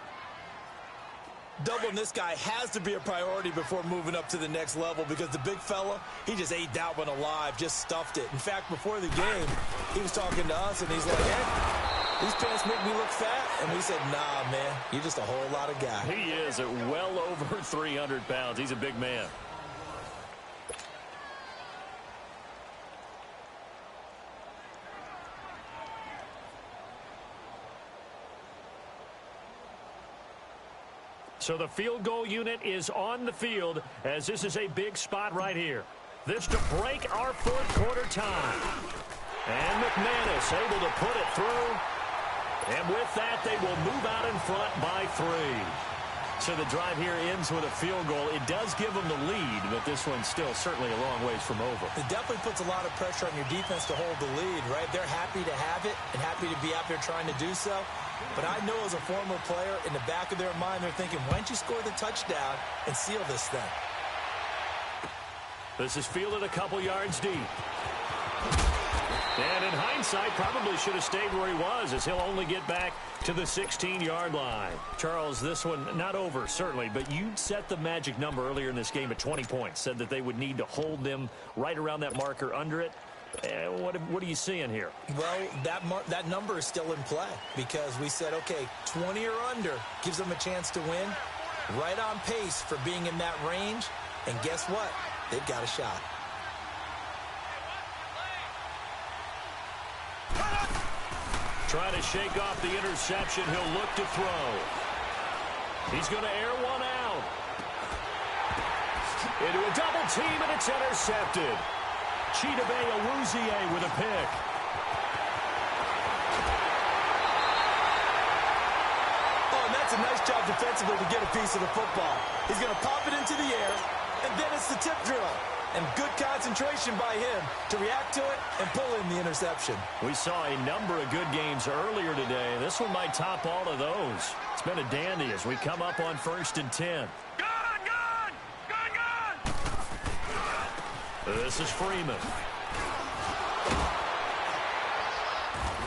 Doubling this guy has to be a priority before moving up to the next level because the big fella, he just ate that one alive, just stuffed it. In fact, before the game, he was talking to us, and he's like, hey, these pants make me look fat. And we said, nah, man, you're just a whole lot of guy. He is at well over 300 pounds. He's a big man. So the field goal unit is on the field as this is a big spot right here. This to break our 4th quarter time. And McManus able to put it through. And with that, they will move out in front by 3. So the drive here ends with a field goal. It does give them the lead, but this one's still certainly a long ways from over. It definitely puts a lot of pressure on your defense to hold the lead, right? They're happy to have it and happy to be out there trying to do so. But I know as a former player, in the back of their mind, they're thinking, why don't you score the touchdown and seal this thing? This is fielded a couple yards deep. And in hindsight, probably should have stayed where he was as he'll only get back to the 16-yard line. Charles, this one not over, certainly, but you set the magic number earlier in this game at 20 points, said that they would need to hold them right around that marker under it. What are you seeing here? Well, that number is still in play because we said, okay, 20 or under gives them a chance to win. Right on pace for being in that range. And guess what? They've got a shot. Trying to shake off the interception. He'll look to throw. He's going to air one out. Into a double team, and it's intercepted. Chidobe Awuzie with a pick. Oh, and that's a nice job defensively to get a piece of the football. He's going to pop it into the air, and then it's the tip drill. And good concentration by him to react to it and pull in the interception. We saw a number of good games earlier today. This one might top all of those. It's been a dandy as we come up on 1st and 10. This is Freeman.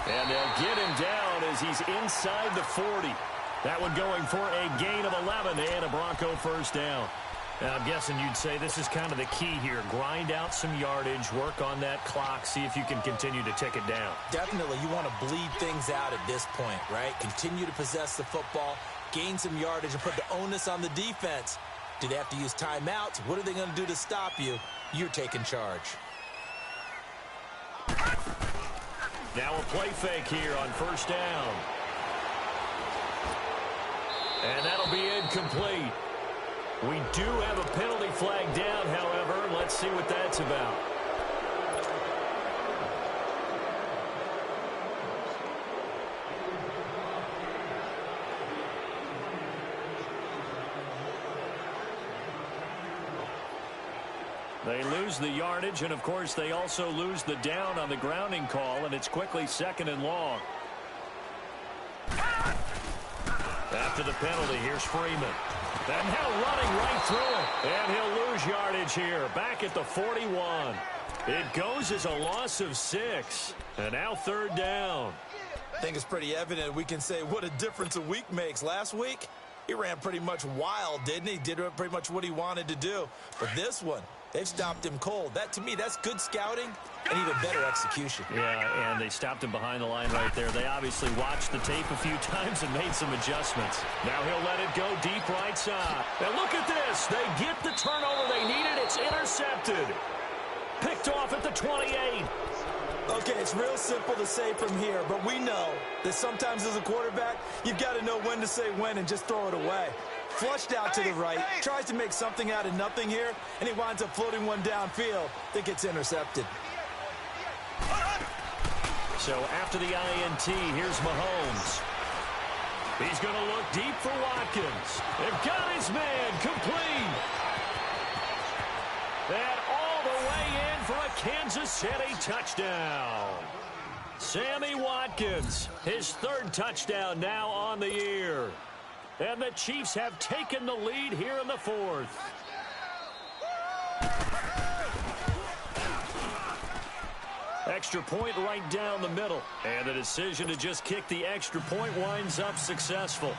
And they'll get him down as he's inside the 40. That one going for a gain of 11 and a Bronco first down. Now, I'm guessing you'd say this is kind of the key here. Grind out some yardage, work on that clock, see if you can continue to tick it down. Definitely, you want to bleed things out at this point, right? Continue to possess the football, gain some yardage, and put the onus on the defense. Do they have to use timeouts? What are they going to do to stop you? You're taking charge. Now a play fake here on first down. And that'll be incomplete. We do have a penalty flag down, however. Let's see what that's about. They lose the yardage, and, of course, they also lose the down on the grounding call, and it's quickly 2nd and long. After the penalty, here's Freeman. And now running right through it. And he'll lose yardage here. Back at the 41. It goes as a loss of 6. And now 3rd down. I think it's pretty evident we can say what a difference a week makes. Last week, he ran pretty much wild, didn't he? Did pretty much what he wanted to do. But this one, they've stopped him cold. That, to me, that's good scouting and even better execution. Yeah, and they stopped him behind the line right there. They obviously watched the tape a few times and made some adjustments. Now he'll let it go deep right side. And look at this. They get the turnover they needed. It's intercepted. Picked off at the 28. Okay, it's real simple to say from here, but we know that sometimes as a quarterback, you've got to know when to say when and just throw it away. Flushed out to the right, tries to make something out of nothing here, and he winds up floating one downfield that gets intercepted. So after the INT, here's Mahomes. He's going to look deep for Watkins. They've got his man complete. And all the way in for a Kansas City touchdown. Sammy Watkins, his 3rd touchdown now on the year. And the Chiefs have taken the lead here in the 4th. Extra point right down the middle. And the decision to just kick the extra point winds up successful.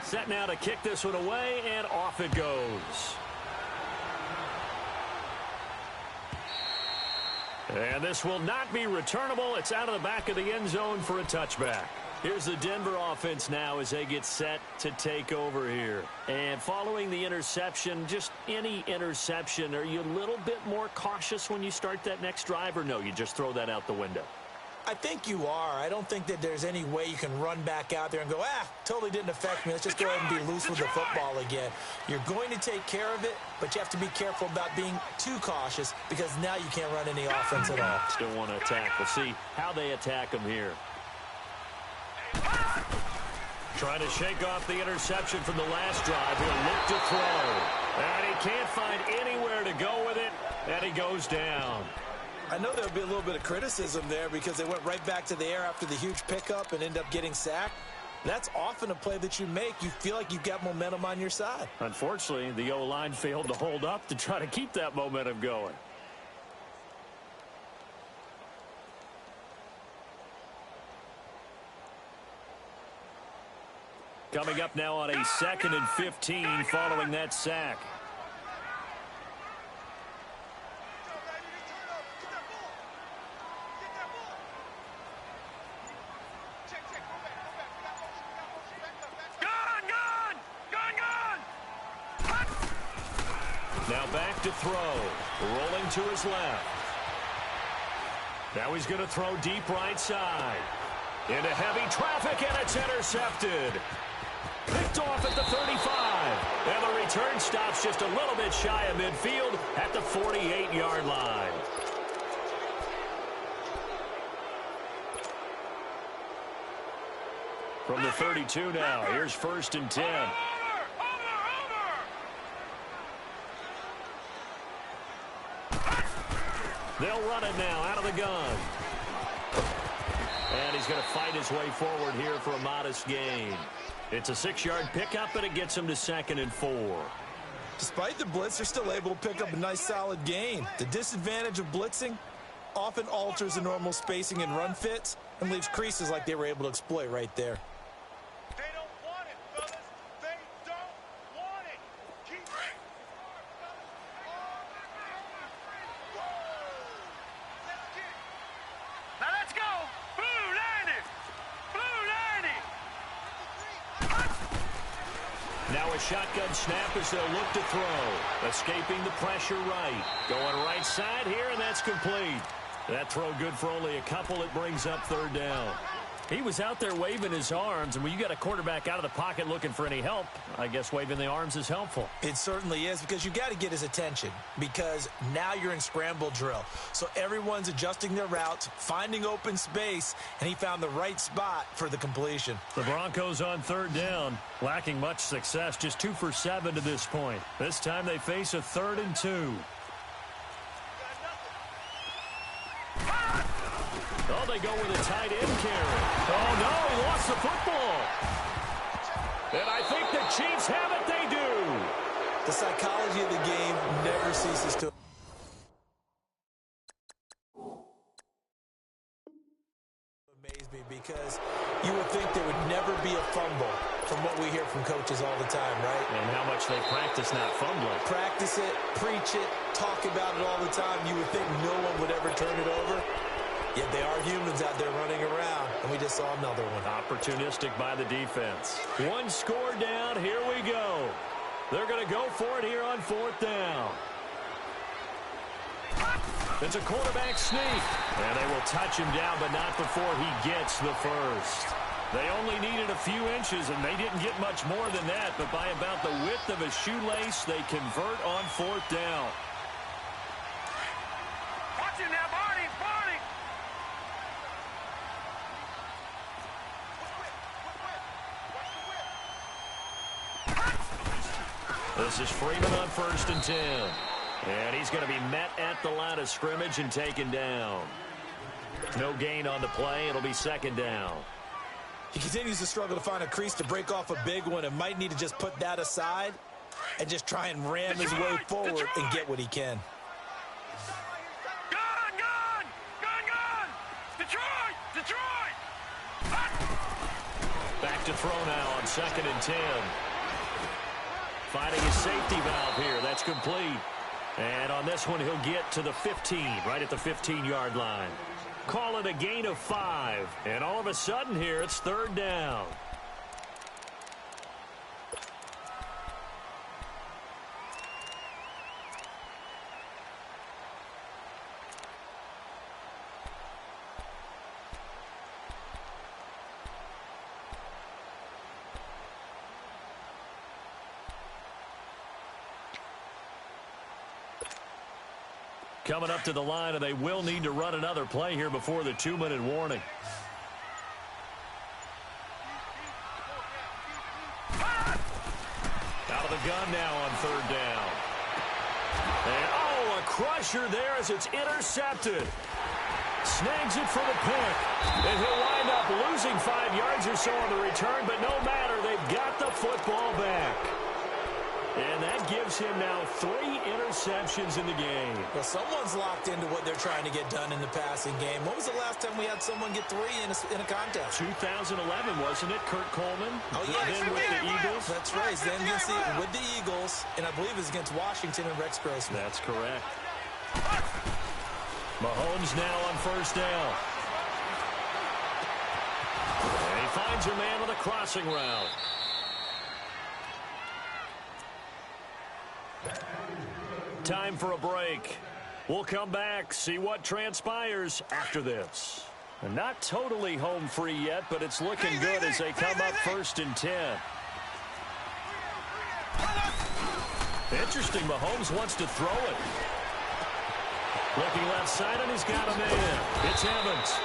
Set now to kick this one away, and off it goes. And this will not be returnable. It's out of the back of the end zone for a touchback. Here's the Denver offense now as they get set to take over here. And following the interception, just any interception, are you a little bit more cautious when you start that next drive, or no, you just throw that out the window? I think you are. I don't think that there's any way you can run back out there and go, totally didn't affect me. Let's just go ahead and be loose with the football again. You're going to take care of it, but you have to be careful about being too cautious because now you can't run any offense at all. Still want to attack. We'll see how they attack them here. Trying to shake off the interception from the last drive. He'll look to throw. And he can't find anywhere to go with it, and he goes down. I know there'll be a little bit of criticism there because they went right back to the air after the huge pickup and end up getting sacked. That's often a play that you make. You feel like you've got momentum on your side. Unfortunately, the O-line failed to hold up to try to keep that momentum going. Coming up now on a 2nd and 15 following that sack. Now back to throw. Rolling to his left. Now he's going to throw deep right side. Into heavy traffic, and it's intercepted. Picked off at the 35. And the return stops just a little bit shy of midfield at the 48-yard line. From the 32 now, here's 1st and 10. They'll run it now out of the gun. And he's going to fight his way forward here for a modest gain. It's a 6-yard pickup, and it gets him to 2nd and 4. Despite the blitz, they're still able to pick up a nice solid gain. The disadvantage of blitzing often alters the normal spacing and run fits and leaves creases like they were able to exploit right there. They don't want it, fellas. They don't want it. Keep it. Now let's go. Blue 90. Blue 90. Now a shotgun snap as they'll look to throw. Escaping the pressure right. Going right side here, and that's complete. That throw good for only a couple. It brings up 3rd down. He was out there waving his arms, and when you got a quarterback out of the pocket looking for any help, I guess waving the arms is helpful. It certainly is, because you got to get his attention, because now you're in scramble drill. So everyone's adjusting their routes, finding open space, and he found the right spot for the completion. The Broncos on 3rd down, lacking much success, just 2 for 7 to this point. This time they face a 3rd and 2. Oh, they go with a tight end carry. Oh, no, he lost the football. And I think the Chiefs have it. They do. The psychology of the game never ceases to amaze me, because you would think there would never be a fumble from what we hear from coaches all the time, right? And how much they practice not fumbling. Practice it, preach it, talk about it all the time. You would think no one would ever turn it over. Yet they are humans out there running around, and we just saw another one. Opportunistic by the defense. 1 score down. Here we go. They're going to go for it here on 4th down. It's a quarterback sneak. And they will touch him down, but not before he gets the first. They only needed a few inches, and they didn't get much more than that. But by about the width of a shoelace, they convert on 4th down. Watch him now, Barney. Barney. This is Freeman on 1st and 10. And he's going to be met at the line of scrimmage and taken down. No gain on the play. It'll be 2nd down. He continues to struggle to find a crease to break off a big one, and might need to just put that aside and just try and ram his way forward and get what he can. Gun, gun, gun, gun. Detroit, Detroit. Back to throw now on 2nd and 10. Finding his safety valve here. That's complete. And on this one, he'll get to the 15, right at the 15-yard line. Call it a gain of 5. And all of a sudden here, it's 3rd down. Coming up to the line, and they will need to run another play here before the 2-minute warning. Out of the gun now on 3rd down. And, oh, a crusher there as it's intercepted. Snags it for the pick. And he'll wind up losing 5 yards or so on the return, but no matter, they've got the football back. And that gives him now 3 interceptions in the game. Well, someone's locked into what they're trying to get done in the passing game. When was the last time we had someone get 3 in a contest? 2011, wasn't it? Kurt Coleman? Oh, yeah. Then with the Eagles. That's right. Then against with the Eagles, and I believe it was against Washington and Rex Grossman. That's correct. Mahomes now on 1st down. And he finds a man on the crossing route. Time for a break. We'll come back, see what transpires after this. And not totally home free yet, but it's looking good as they come up 1st and 10. Interesting, Mahomes wants to throw it. Looking left side, and he's got a man. It's Evans.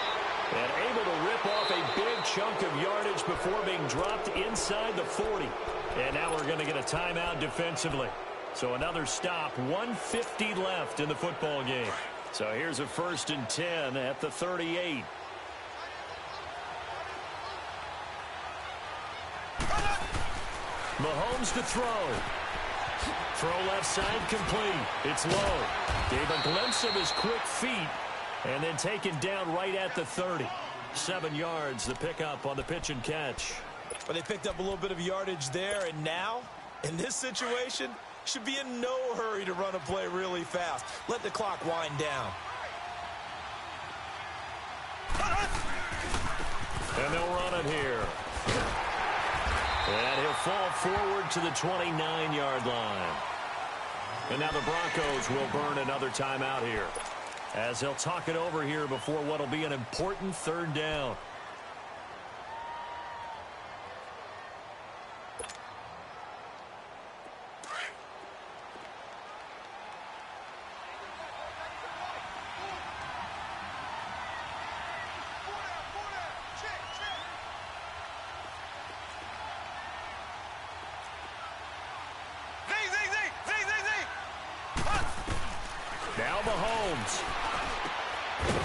And able to rip off a big chunk of yardage before being dropped inside the 40. And now we're going to get a timeout defensively. So another stop, 1:50 left in the football game. So here's a 1st and 10 at the 38. Mahomes to throw. Throw left side complete. It's low. Gave a glimpse of his quick feet and then taken down right at the 30. 7 yards, the pickup on the pitch and catch. But they picked up a little bit of yardage there, and now, in this situation, should be in no hurry to run a play really fast. Let the clock wind down. And they'll run it here. And he'll fall forward to the 29-yard line. And now the Broncos will burn another timeout here, as they'll talk it over here before what will be an important 3rd down. Now Mahomes.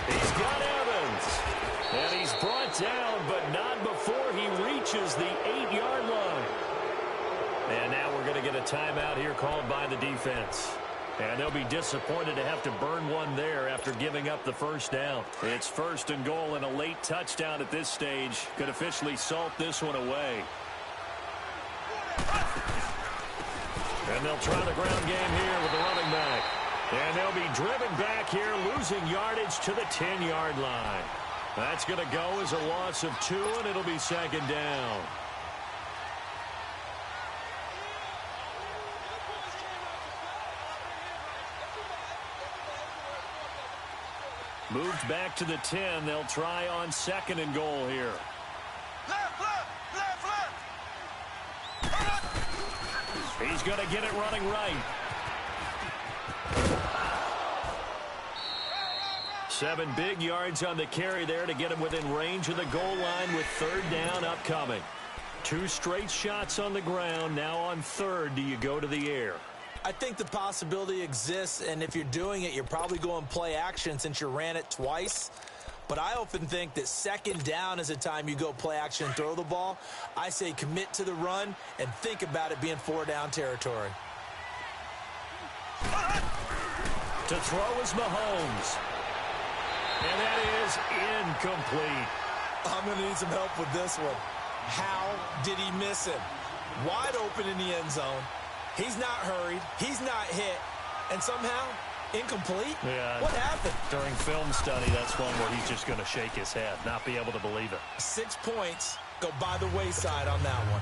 He's got Evans. And he's brought down, but not before he reaches the 8-yard line. And now we're going to get a timeout here called by the defense. And they'll be disappointed to have to burn one there after giving up the 1st down. It's 1st and goal, and a late touchdown at this stage could officially salt this one away. And they'll try the ground game here with the running back. And they'll be driven back here, losing yardage to the 10-yard line. That's going to go as a loss of 2, and it'll be 2nd down. Moved back to the 10. They'll try on 2nd and goal here. He's going to get it running right. 7 big yards on the carry there to get him within range of the goal line with 3rd down upcoming. 2 straight shots on the ground. Now on 3rd, do you go to the air? I think the possibility exists, and if you're doing it, you're probably going play action since you ran it twice. But I often think that 2nd down is a time you go play action and throw the ball. I say commit to the run and think about it being 4-down territory. To throw is Mahomes. And that is incomplete. I'm going to need some help with this one. How did he miss him? Wide open in the end zone. He's not hurried. He's not hit. And somehow, incomplete? Yeah. What happened? During film study, that's one where he's just going to shake his head, not be able to believe it. 6 points go by the wayside on that one.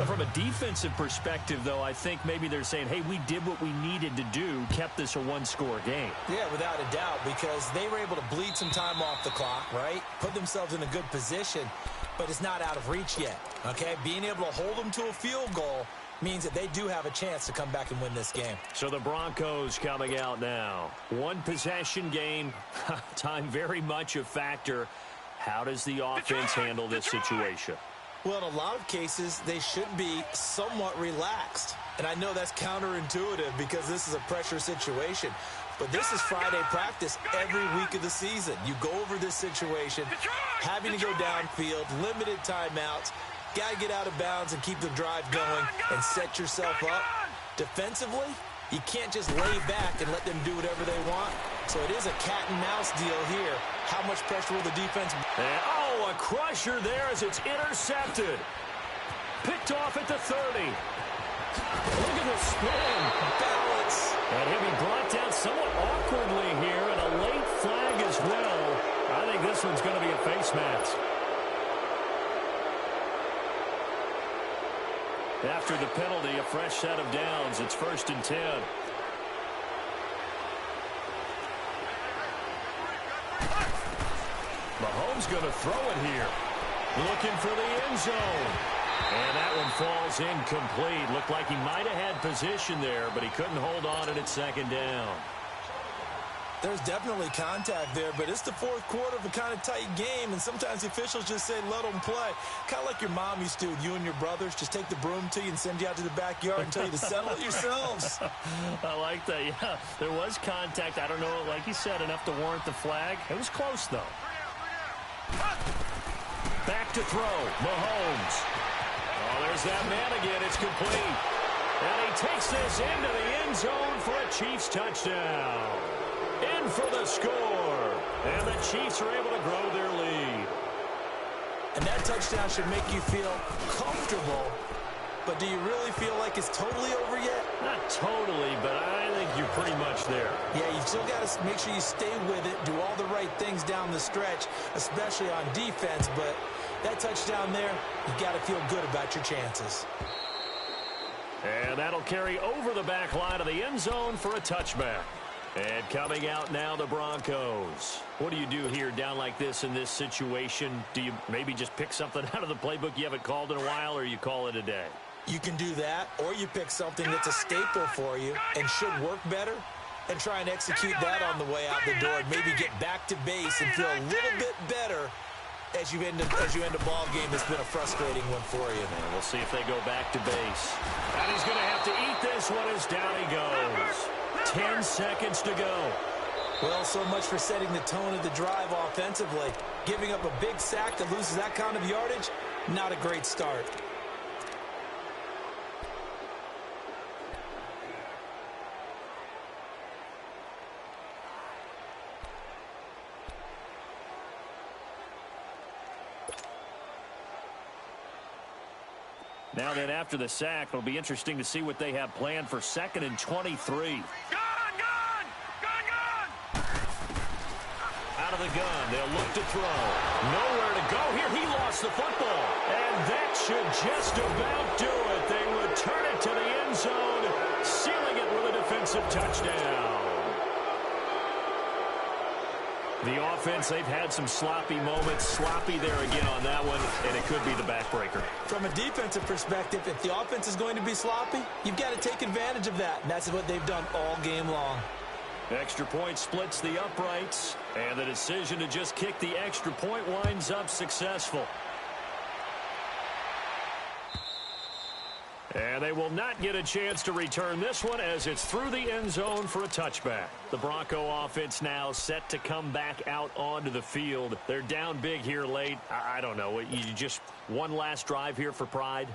From a defensive perspective, though, I think maybe they're saying, hey, we did what we needed to do, kept this a 1-score game. Yeah, without a doubt, because they were able to bleed some time off the clock, right? Put themselves in a good position, but it's not out of reach yet, okay? Being able to hold them to a field goal means that they do have a chance to come back and win this game. So the Broncos coming out now. 1 possession game, time very much a factor. How does the offense handle this situation? Well, in a lot of cases, they should be somewhat relaxed. And I know that's counterintuitive because this is a pressure situation. But this is Friday practice every week of the season. You go over this situation, having to go downfield, limited timeouts, got to get out of bounds and keep the drive going and set yourself up. Defensively, you can't just lay back and let them do whatever they want. So it is a cat and mouse deal here. How much pressure will the defense? And, oh, a crusher there as it's intercepted. Picked off at the 30. Look at the spin. Balance. And he'll be brought down somewhat awkwardly here, and a late flag as well. I think this one's going to be a face mask. After the penalty, a fresh set of downs. It's 1st and 10. Mahomes going to throw it here. Looking for the end zone. And that one falls incomplete. Looked like he might have had position there, but he couldn't hold on, and it's 2nd down. There's definitely contact there, but it's the fourth quarter of a kind of tight game, and sometimes the officials just say, let them play. Kind of like your mom used to with you and your brothers. Just take the broom to you and send you out to the backyard and tell you to settle it yourselves. I like that, yeah. There was contact. I don't know, like you said, enough to warrant the flag. It was close, though. Back to throw. Mahomes. Oh, there's that man again. It's complete. And he takes this into the end zone for a Chiefs touchdown. In for the score. And the Chiefs are able to grow their lead. And that touchdown should make you feel comfortable. But do you really feel like it's totally over yet? Not totally, but I think you're pretty much there. Yeah, you still got to make sure you stay with it, do all the right things down the stretch, especially on defense. But that touchdown there, you got to feel good about your chances. And that'll carry over the back line of the end zone for a touchback. And coming out now, the Broncos. What do you do here down like this in this situation? Do you maybe just pick something out of the playbook you haven't called in a while, or you call it a day? You can do that, or you pick something that's a staple for you and should work better and try and execute that on the way out the door and maybe get back to base and feel a little bit better as you end a ball game that's been a frustrating one for you. And we'll see if they go back to base. And he's going to have to eat this one as down he goes. 10 seconds to go. Well, so much for setting the tone of the drive offensively. Giving up a big sack that loses that kind of yardage, not a great start. Now then, after the sack, it'll be interesting to see what they have planned for 2nd and 23. Gun! Out of the gun, they'll look to throw. Nowhere to go here. He lost the football. And that should just about do it. They return it to the end zone, sealing it with a defensive touchdown. The offense, they've had some sloppy moments. Sloppy there again on that one, and it could be the backbreaker. From a defensive perspective, if the offense is going to be sloppy, you've got to take advantage of that, and that's what they've done all game long. Extra point splits the uprights, and the decision to just kick the extra point winds up successful. And they will not get a chance to return this one as it's through the end zone for a touchback. The Bronco offense now set to come back out onto the field. They're down big here late. I don't know. You just one last drive here for pride?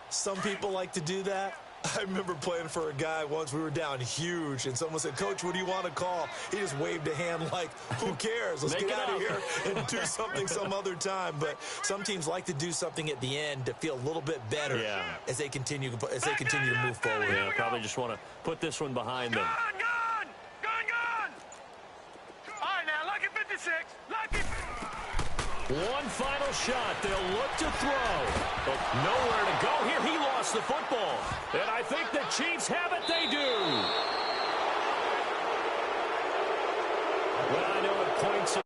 Some people like to do that. I remember playing for a guy once. We were down huge, and someone said, Coach, what do you want to call? He just waved a hand like, who cares? Let's get out of here and do something some other time. But some teams like to do something at the end to feel a little bit better as they continue to move forward. Yeah, probably just want to put this one behind them. Gun! All right, now, lucky 56. Lucky. One final shot. They'll look to throw. But nowhere to go here. He lost the football. And I think the Chiefs have it. They do. Well, I know it points